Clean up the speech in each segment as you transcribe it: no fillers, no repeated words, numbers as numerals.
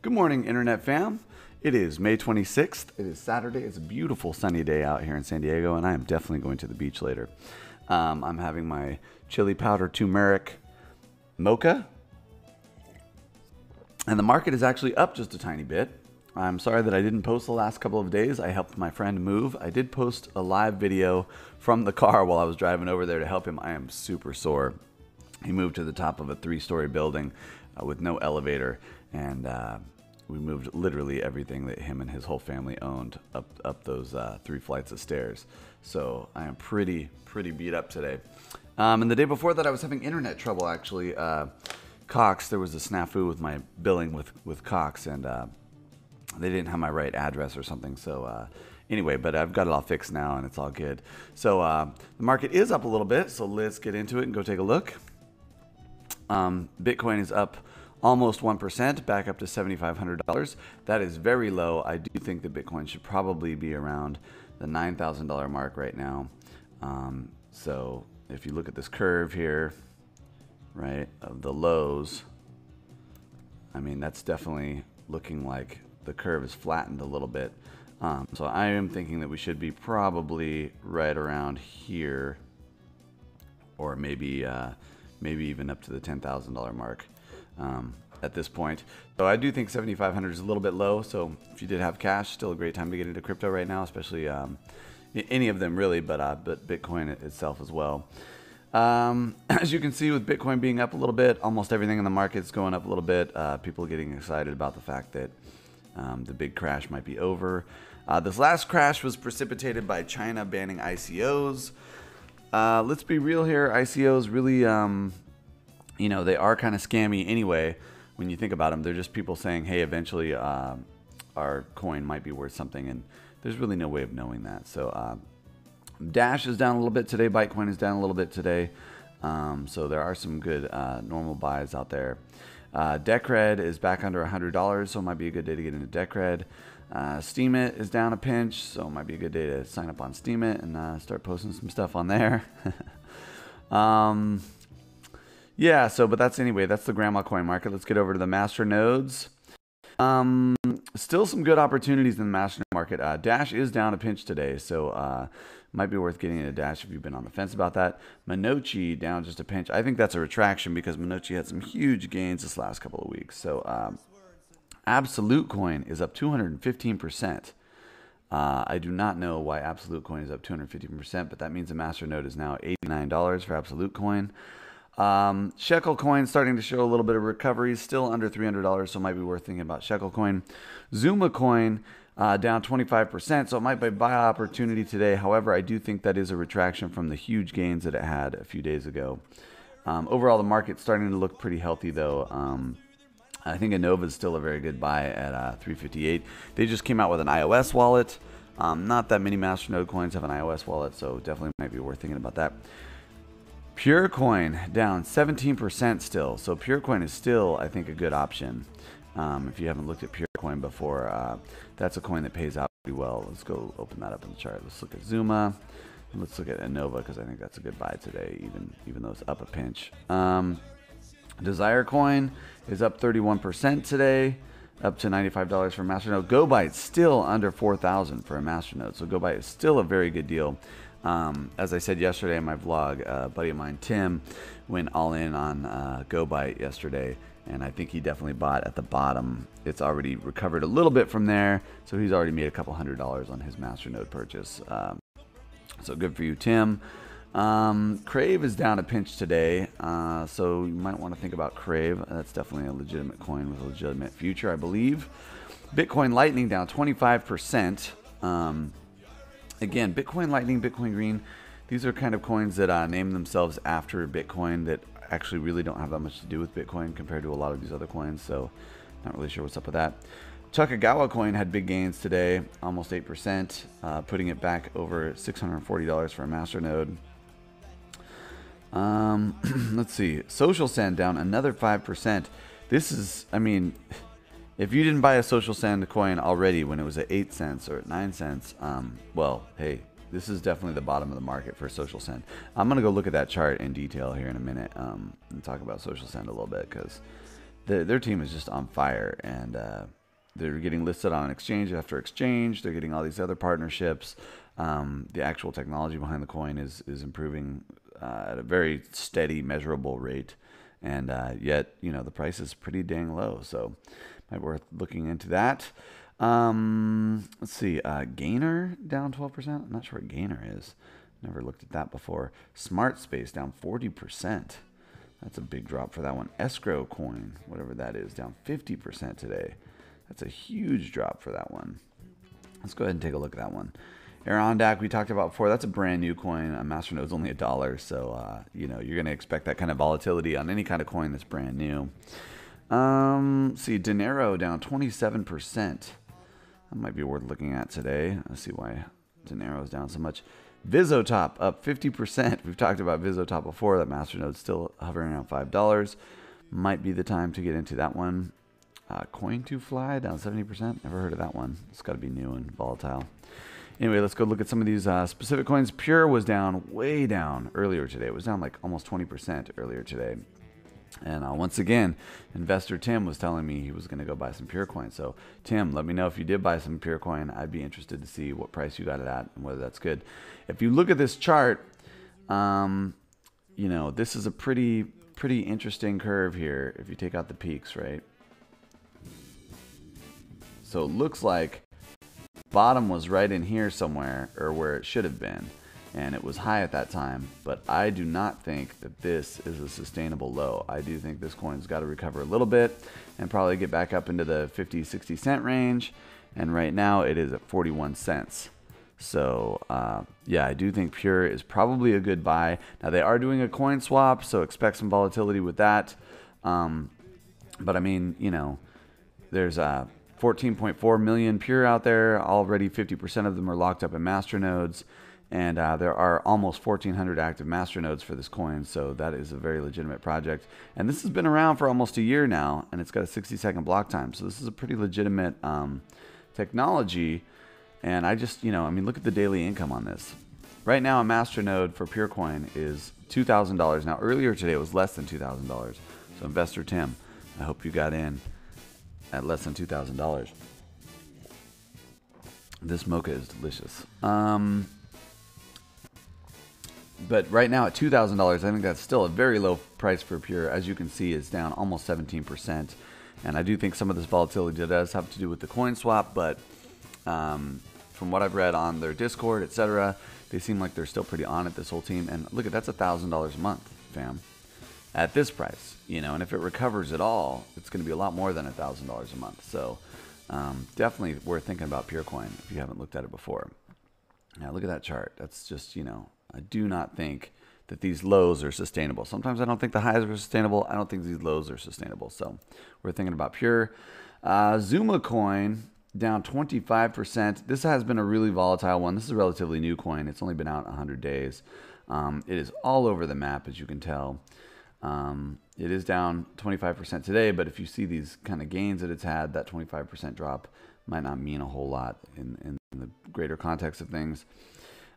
Good morning, Internet fam. It is May 26th. It is Saturday. It's a beautiful sunny day out here in San Diego, and I am definitely going to the beach later. I'm having my chili powder turmeric mocha, and the market is actually up just a tiny bit. I'm sorry that I didn't post the last couple of days. I helped my friend move. I did post a live video from the car while I was driving over there to help him. I am super sore. He moved to the top of a 3-story building with no elevator, and we moved literally everything that him and his whole family owned up those 3 flights of stairs. So I am pretty beat up today. And the day before that, I was having internet trouble actually. Cox, there was a snafu with my billing with Cox, and they didn't have my right address or something. So anyway, but I've got it all fixed now, and it's all good. So the market is up a little bit. So let's get into it and go take a look. Bitcoin is up almost 1%, back up to $7,500. That is very low. I do think that Bitcoin should probably be around the $9,000 mark right now. So if you look at this curve here, right, of the lows, I mean, that's definitely looking like the curve is flattened a little bit. So I am thinking that we should be probably right around here, or maybe even up to the $10,000 mark at this point. So I do think 7,500 is a little bit low. So if you did have cash, still a great time to get into crypto right now, especially any of them really, but Bitcoin itself as well. As you can see, with Bitcoin being up a little bit, almost everything in the market is going up a little bit. People getting excited about the fact that the big crash might be over. This last crash was precipitated by China banning ICOs. Let's be real here. ICOs really, they are kind of scammy anyway. When you think about them, they're just people saying, hey, eventually our coin might be worth something, and there's really no way of knowing that. So Dash is down a little bit today. Bitcoin is down a little bit today. So there are some good normal buys out there. Decred is back under $100, so it might be a good day to get into Decred. Steemit is down a pinch, so it might be a good day to sign up on Steemit and start posting some stuff on there. Yeah, so, but that's the grandma coin market. Let's get over to the Masternodes. Still some good opportunities in the Masternode market. Dash is down a pinch today, so might be worth getting into Dash if you've been on the fence about that. Monochi down just a pinch. I think that's a retraction because Monochi had some huge gains this last couple of weeks. So Absolute Coin is up 215%. I do not know why Absolute Coin is up 215%, but that means the Masternode is now $89 for Absolute Coin. Shekel Coin starting to show a little bit of recovery, still under $300, so it might be worth thinking about Shekel Coin. Zuma Coin down 25%, so it might be a buy opportunity today. However, I do think that is a retraction from the huge gains that it had a few days ago. Overall, the market's starting to look pretty healthy, though. I think Innova is still a very good buy at $358. They just came out with an iOS wallet. Not that many Masternode coins have an iOS wallet, so definitely might be worth thinking about that. Purecoin down 17% still. So Purecoin is still, I think, a good option. If you haven't looked at Purecoin before, that's a coin that pays out pretty well. Let's go open that up in the chart. Let's look at Zuma. And let's look at Innova because I think that's a good buy today, even though it's up a pinch. Desire Coin is up 31% today, up to $95 for a Masternode. GoByte still under $4,000 for a Masternode. So GoByte is still a very good deal. As I said yesterday in my vlog, a buddy of mine, Tim, went all in on GoByte yesterday, and I think he definitely bought at the bottom. It's already recovered a little bit from there, so he's already made a couple $100s on his Masternode purchase. So good for you, Tim. Crave is down a pinch today, so you might want to think about Crave. That's definitely a legitimate coin with a legitimate future, I believe. Bitcoin Lightning down 25%. Again, Bitcoin Lightning, Bitcoin Green, these are kind of coins that name themselves after Bitcoin that actually really don't have that much to do with Bitcoin compared to a lot of these other coins, so not really sure what's up with that. Chakagawa coin had big gains today, almost 8%, putting it back over $640 for a Masternode. Let's see, Social Send down another 5%. This is, I mean, if you didn't buy a Social Send coin already when it was at 8 cents or at 9 cents, well, hey, this is definitely the bottom of the market for Social Send. I'm going to go look at that chart in detail here in a minute and talk about Social Send a little bit because their team is just on fire, and they're getting listed on exchange after exchange. They're getting all these other partnerships. The actual technology behind the coin is improving at a very steady, measurable rate, and yet the price is pretty dang low. So might be worth looking into that. Let's see. Gainer down 12%. I'm not sure what Gainer is. Never looked at that before. Smart Space down 40%. That's a big drop for that one. Escrow Coin, whatever that is, down 50% today. That's a huge drop for that one. Let's go ahead and take a look at that one. Arondack, we talked about before. That's a brand new coin. Masternode's only $1, so you're going to expect that kind of volatility on any kind of coin that's brand new. See, Dinero down 27%. That might be worth looking at today. Let's see why Dinero's down so much. Vizotop up 50%. We've talked about Vizotop before. That Masternode's still hovering around $5. Might be the time to get into that one. Coin2Fly down 70%. Never heard of that one. It's got to be new and volatile. Anyway, let's go look at some of these specific coins. Pure was down, way down earlier today. It was down like almost 20% earlier today. And once again, investor Tim was telling me he was going to go buy some Pure coin. So Tim, let me know if you did buy some Pure coin. I'd be interested to see what price you got it at and whether that's good. If you look at this chart, this is a pretty interesting curve here. If you take out the peaks, right? So it looks like bottom was right in here somewhere, or where it should have been. And it was high at that time, but I do not think that this is a sustainable low. I do think this coin's got to recover a little bit and probably get back up into the 50, 60 cent range. And right now it is at 41 cents. So yeah, I do think Pure is probably a good buy. Now they are doing a coin swap, so expect some volatility with that. But I mean, there's 14.4 million Pure out there. Already 50% of them are locked up in Masternodes. And there are almost 1,400 active Masternodes for this coin, so that is a very legitimate project. And this has been around for almost a year now, and it's got a 60-second block time. So this is a pretty legitimate technology. And I just, look at the daily income on this. Right now, a Masternode for Pure Coin is $2,000. Now, earlier today, it was less than $2,000. So investor Tim, I hope you got in at less than $2,000. This mocha is delicious. But right now at $2,000, I think that's still a very low price for Pure. As you can see, it's down almost 17%. And I do think some of this volatility does have to do with the coin swap, but from what I've read on their Discord, etc., they seem like they're still pretty on it, this whole team. And look, that's $1,000 a month, fam, at this price. And if it recovers at all, it's going to be a lot more than $1,000 a month. So definitely worth thinking about Pure Coin if you haven't looked at it before. Now look at that chart. That's just, I do not think that these lows are sustainable. Sometimes I don't think the highs are sustainable. I don't think these lows are sustainable. So we're thinking about Pure. Zuma coin down 25%. This has been a really volatile one. This is a relatively new coin. It's only been out 100 days. It is all over the map, as you can tell. It is down 25% today, but if you see these kind of gains that it's had, that 25% drop might not mean a whole lot in the greater context of things.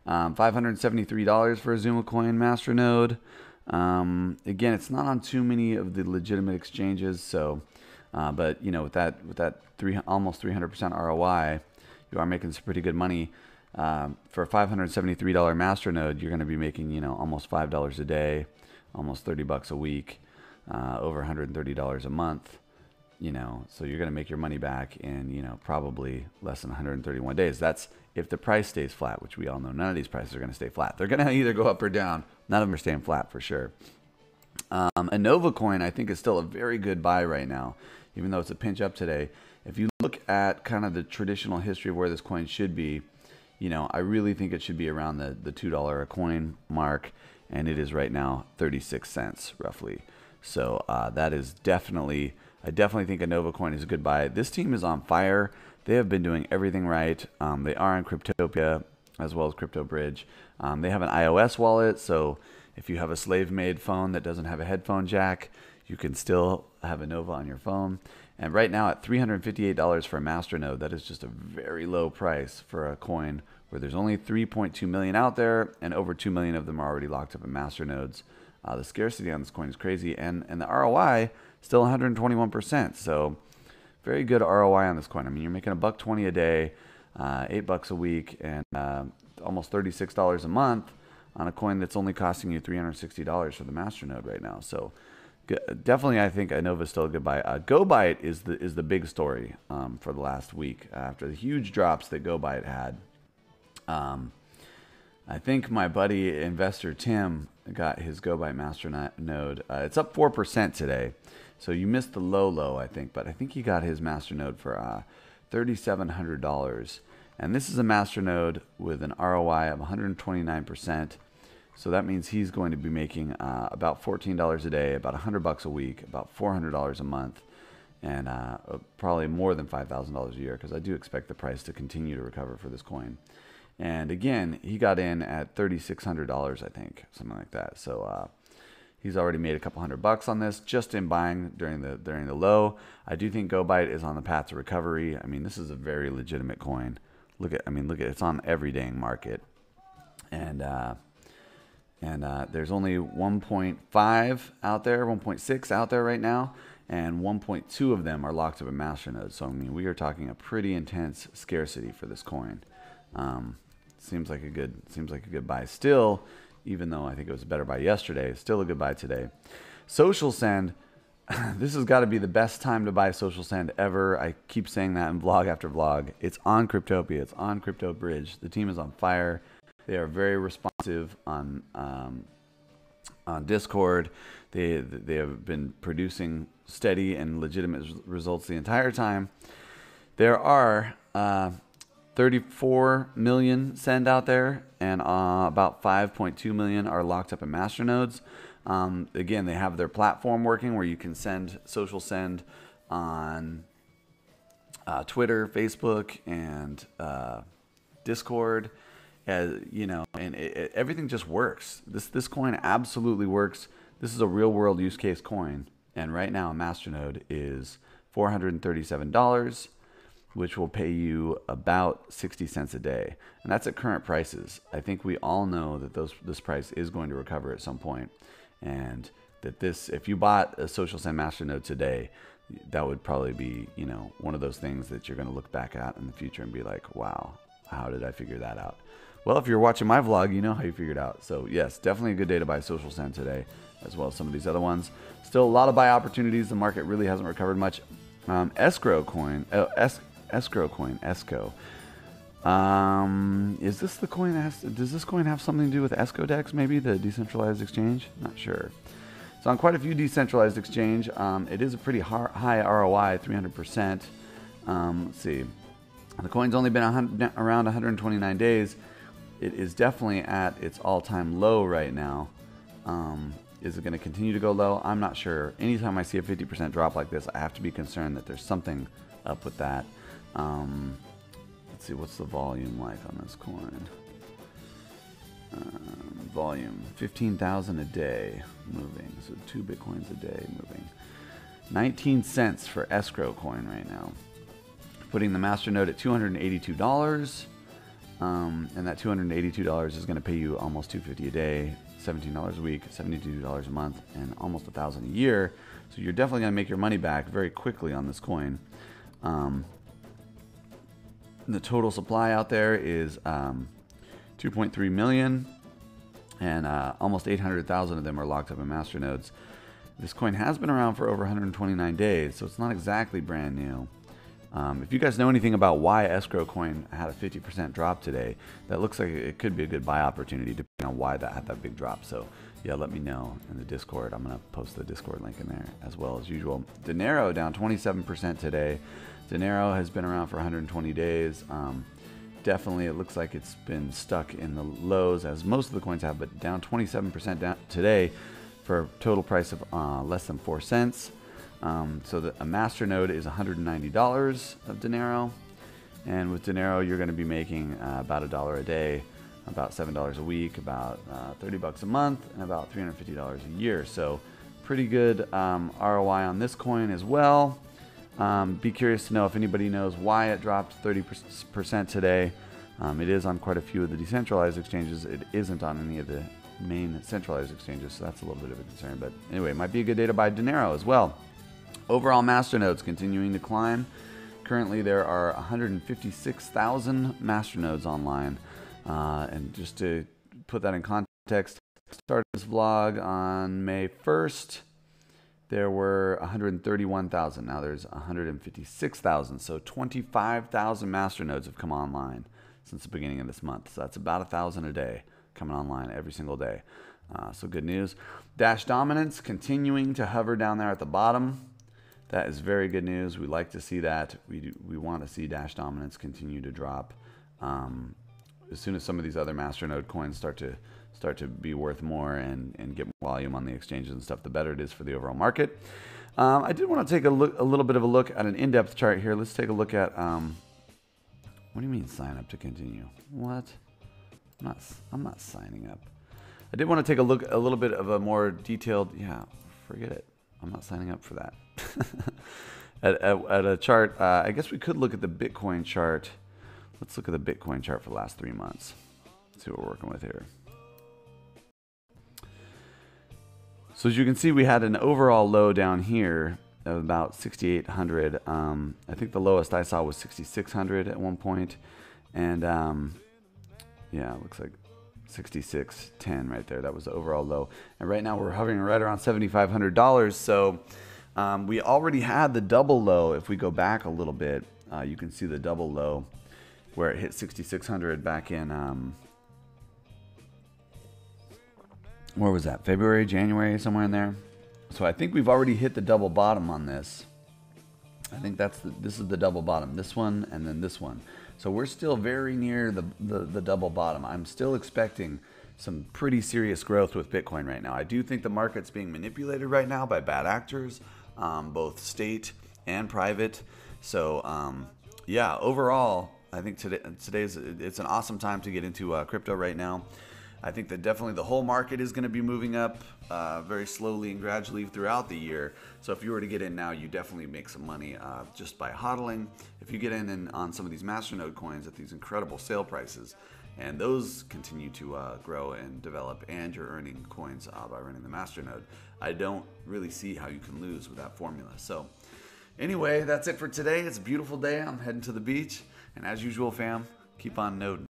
$573 for a Zuma coin Masternode. Again, it's not on too many of the legitimate exchanges, so but with that almost 300% ROI, you are making some pretty good money. For a $573 Masternode, you're going to be making almost $5 a day, almost $30 a week, over $130 a month. So you're going to make your money back in probably less than 131 days. That's if the price stays flat, which we all know none of these prices are going to stay flat. They're going to either go up or down. None of them are staying flat for sure. A Nova coin, I think, is still a very good buy right now, even though it's a pinch up today. If you look at kind of the traditional history of where this coin should be, I really think it should be around the $2 a coin mark, and it is right now 36 cents roughly. So that is definitely, I definitely think a Nova coin is a good buy. This team is on fire. They have been doing everything right. They are on Cryptopia as well as CryptoBridge. They have an iOS wallet, so if you have a slave-made phone that doesn't have a headphone jack, you can still have a Nova on your phone. And right now at $358 for a Masternode, that is just a very low price for a coin where there's only 3.2 million out there, and over 2 million of them are already locked up in Masternodes. The scarcity on this coin is crazy, and the ROI still 121%. So very good ROI on this coin. I mean, you're making $1.20 a day, $8 a week, and almost $36 a month on a coin that's only costing you $360 for the Masternode right now. So definitely, I think Innova is still a good buy. GoByte is the big story for the last week after the huge drops that GoByte had. I think my buddy investor Tim got his GoByte Masternode. It's up 4% today, so you missed the low, I think. But I think he got his Masternode for $3,700, and this is a Masternode with an ROI of 129%. So that means he's going to be making about $14 a day, about $100 a week, about $400 a month, and probably more than $5,000 a year, because I do expect the price to continue to recover for this coin. And again, he got in at $3,600, I think, something like that. So he's already made a couple $100 on this just in buying during the low. I do think GoByte is on the path to recovery. I mean, this is a very legitimate coin. Look at it's on every dang market, and there's only 1.5 out there, 1.6 out there right now, and 1.2 of them are locked up in Masternodes. So I mean, we are talking a pretty intense scarcity for this coin. Seems like a good buy still, even though I think it was a better buy yesterday. Still a good buy today. Social Send, this has got to be the best time to buy Social Send ever. I keep saying that in vlog after vlog. It's on Cryptopia. It's on Crypto Bridge. The team is on fire. They are very responsive on Discord. They have been producing steady and legitimate results the entire time. There are 34 million send out there, and about 5.2 million are locked up in Masternodes. Again, they have their platform working where you can send social send on Twitter, Facebook, and Discord. You know, and everything just works. This coin absolutely works. This is a real world use case coin, and right now a Masternode is $437, which will pay you about 60 cents a day, and that's at current prices. I think we all know that this price is going to recover at some point, and that if you bought a Social Send Masternode today, that would probably be, you know, one of those things that you're going to look back at in the future and be like, wow, how did I figure that out? Well, if you're watching my vlog, you know how you figured out. So yes, definitely a good day to buy Social Send today, as well as some of these other ones. Still a lot of buy opportunities. The market really hasn't recovered much. Escrow coin, Esco. Is this the coin that does this coin have something to do with Escodex, maybe the decentralized exchange? Not sure. It's on quite a few decentralized exchange. It is a pretty high ROI, 300%. Let's see. The coin's only been around 129 days. It is definitely at its all-time low right now. Is it going to continue to go low? I'm not sure. Anytime I see a 50% drop like this, I have to be concerned that there's something up with that. Let's see, what's the volume like on this coin? Volume, 15,000 a day moving. So 2 Bitcoins a day moving. 19 cents for escrow coin right now. Putting the Masternode at $282. And that $282 is going to pay you almost $250 a day, $17 a week, $72 a month, and almost $1,000 a year. So you're definitely going to make your money back very quickly on this coin. The total supply out there is 2.3 million, and almost 800,000 of them are locked up in Masternodes. This coin has been around for over 129 days, so it's not exactly brand new. If you guys know anything about why escrow coin had a 50% drop today, that looks like it could be a good buy opportunity depending on why that had that big drop. So yeah, let me know in the Discord. I'm going to post the Discord link in there as well as usual. Dinero down 27% today. Dinero has been around for 120 days. Definitely, it looks like it's been stuck in the lows as most of the coins have, but down 27% down today for a total price of less than 4 cents. So a Masternode is $190 of Dinero, and with Dinero you're going to be making about $1 a day, about $7 a week, about $30 a month, and about $350 a year. So pretty good ROI on this coin as well. Be curious to know if anybody knows why it dropped 30% today. It is on quite a few of the decentralized exchanges. It isn't on any of the main centralized exchanges, so that's a little bit of a concern. But anyway, it might be a good day to buy Dinero as well. Overall, Masternodes continuing to climb. Currently, there are 156,000 Masternodes online. And just to put that in context, started this vlog on May 1st. There were 131,000. Now there's 156,000. So 25,000 Masternodes have come online since the beginning of this month. So that's about 1,000 a day coming online every single day. So good news. Dash dominance continuing to hover down there at the bottom. That is very good news. We like to see that. We want to see Dash dominance continue to drop. As soon as some of these other Masternode coins start to be worth more and get more volume on the exchanges and stuff, the better it is for the overall market. I did want to take a little bit of a look at an in-depth chart here. Let's take a look at what do you mean sign up to continue? What? I'm not signing up. I did want to take a little bit of a more detailed. Yeah, forget it. I'm not signing up for that. at a chart, I guess we could look at the Bitcoin chart. Let's look at the Bitcoin chart for the last 3 months. Let's see what we're working with here. So as you can see, we had an overall low down here of about 6,800. I think the lowest I saw was 6,600 at one point. And yeah, it looks like 66.10 right there. That was the overall low. And right now we're hovering right around $7,500. So we already had the double low. If we go back a little bit, you can see the double low where it hit 6,600 back in, where was that? February, January, somewhere in there. So I think we've already hit the double bottom on this. I think this is the double bottom, this one and then this one. So we're still very near the double bottom. I'm still expecting some pretty serious growth with Bitcoin right now. I do think the market's being manipulated right now by bad actors, both state and private. So yeah, overall, I think it's an awesome time to get into crypto right now. I think that definitely the whole market is going to be moving up very slowly and gradually throughout the year. So if you were to get in now, you definitely make some money just by hodling. If you get in on some of these Masternode coins at these incredible sale prices, and those continue to grow and develop, and you're earning coins by running the Masternode, I don't really see how you can lose with that formula. So anyway, that's it for today. It's a beautiful day. I'm heading to the beach. And as usual, fam, keep on noding.